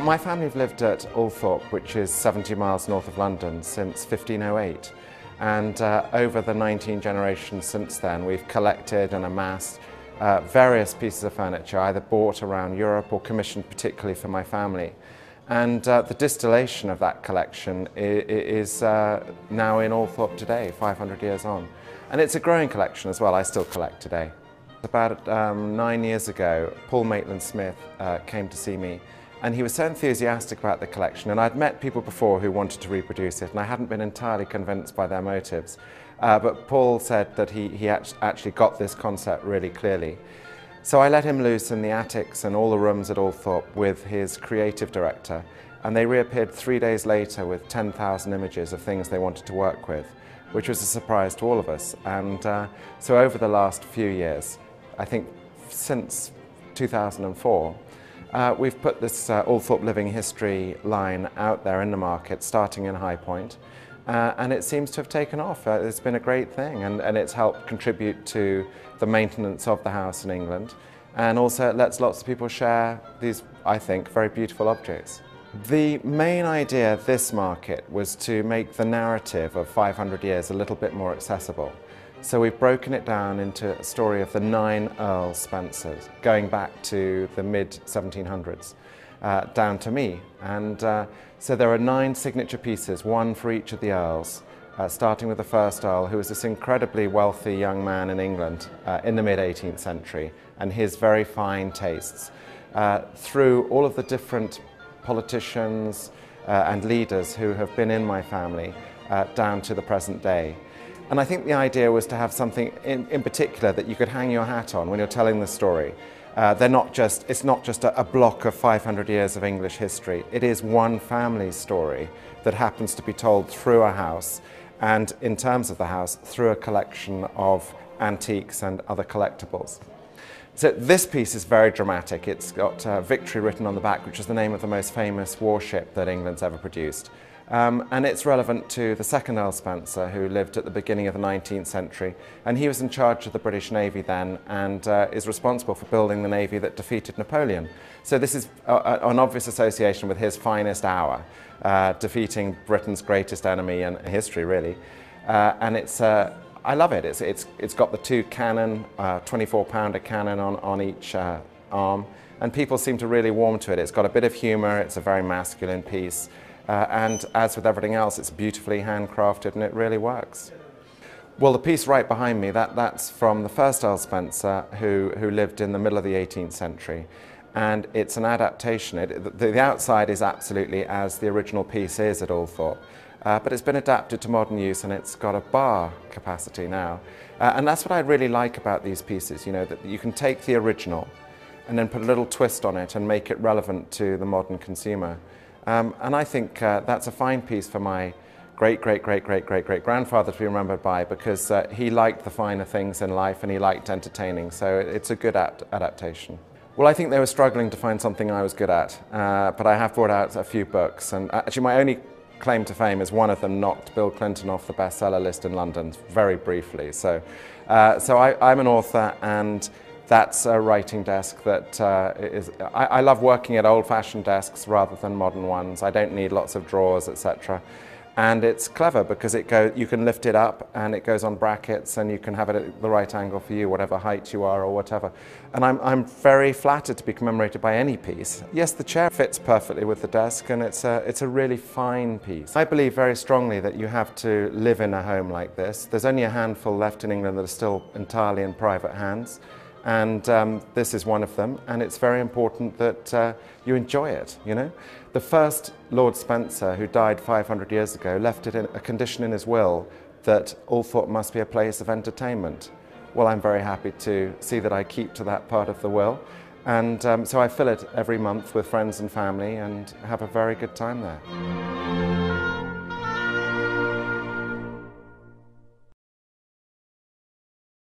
My family have lived at ALTHORP, which is 70 miles north of London, since 1508. And over the 19 generations since then, we've collected and amassed various pieces of furniture, either bought around Europe or commissioned particularly for my family. And the distillation of that collection is now in ALTHORP today, 500 years on. And it's a growing collection as well. I still collect today. About 9 years ago, Paul Maitland-Smith came to see me, and he was so enthusiastic about the collection, and I'd met people before who wanted to reproduce it, and I hadn't been entirely convinced by their motives. But Paul said that he actually got this concept really clearly. So I let him loose in the attics and all the rooms at ALTHORP with his creative director, and they reappeared 3 days later with 10,000 images of things they wanted to work with, which was a surprise to all of us. And so over the last few years, I think since 2004, we've put this ALTHORP Living History line out there in the market, starting in High Point, and it seems to have taken off. It's been a great thing, and it's helped contribute to the maintenance of the house in England, and also it lets lots of people share these, I think, very beautiful objects. The main idea of this market was to make the narrative of 500 years a little bit more accessible. So we've broken it down into a story of the 9 Earl Spencers, going back to the mid-1700s, down to me. And so there are 9 signature pieces, one for each of the Earls, starting with the first Earl, who was this incredibly wealthy young man in England in the mid-18th century, and his very fine tastes, through all of the different politicians and leaders who have been in my family down to the present day. And I think the idea was to have something in particular that you could hang your hat on when you're telling the story. It's not just a block of 500 years of English history. It is one family's story that happens to be told through a house, and in terms of the house, through a collection of antiques and other collectibles. So this piece is very dramatic. It's got Victory written on the back, which is the name of the most famous warship that England's ever produced. And it's relevant to the second Earl Spencer, who lived at the beginning of the 19th century, and he was in charge of the British Navy then, and is responsible for building the navy that defeated Napoleon. So this is an obvious association with his finest hour, defeating Britain's greatest enemy in history, really. And I love it. It's got the 2 cannon, 24-pounder cannon on each arm, and people seem to really warm to it. It's got a bit of humour. It's a very masculine piece. And as with everything else, it's beautifully handcrafted, and it really works. Well, the piece right behind me, that's from the first Earl Spencer, who lived in the middle of the 18th century. And it's an adaptation. The outside is absolutely as the original piece is at ALTHORP, but it's been adapted to modern use, and it's got a bar capacity now. And that's what I really like about these pieces, you know, that you can take the original and then put a little twist on it and make it relevant to the modern consumer. And I think that's a fine piece for my great-great-great-great-great-great-grandfather to be remembered by, because he liked the finer things in life and he liked entertaining, so it's a good adaptation. Well, I think they were struggling to find something I was good at, but I have brought out a few books, and actually my only claim to fame is one of them knocked Bill Clinton off the bestseller list in London, very briefly. So I'm an author, and that's a writing desk that I love working at old-fashioned desks rather than modern ones. I don't need lots of drawers, etc. And it's clever because you can lift it up and it goes on brackets, and you can have it at the right angle for you, whatever height you are or whatever. And I'm very flattered to be commemorated by any piece. Yes, the chair fits perfectly with the desk, and it's a really fine piece. I believe very strongly that you have to live in a home like this. There's only a handful left in England that are still entirely in private hands. And this is one of them, and it's very important that you enjoy it, you know. The first Lord Spencer, who died 500 years ago, left it in a condition in his will that ALTHORP must be a place of entertainment. Well, I'm very happy to see that I keep to that part of the will, and so I fill it every month with friends and family and have a very good time there.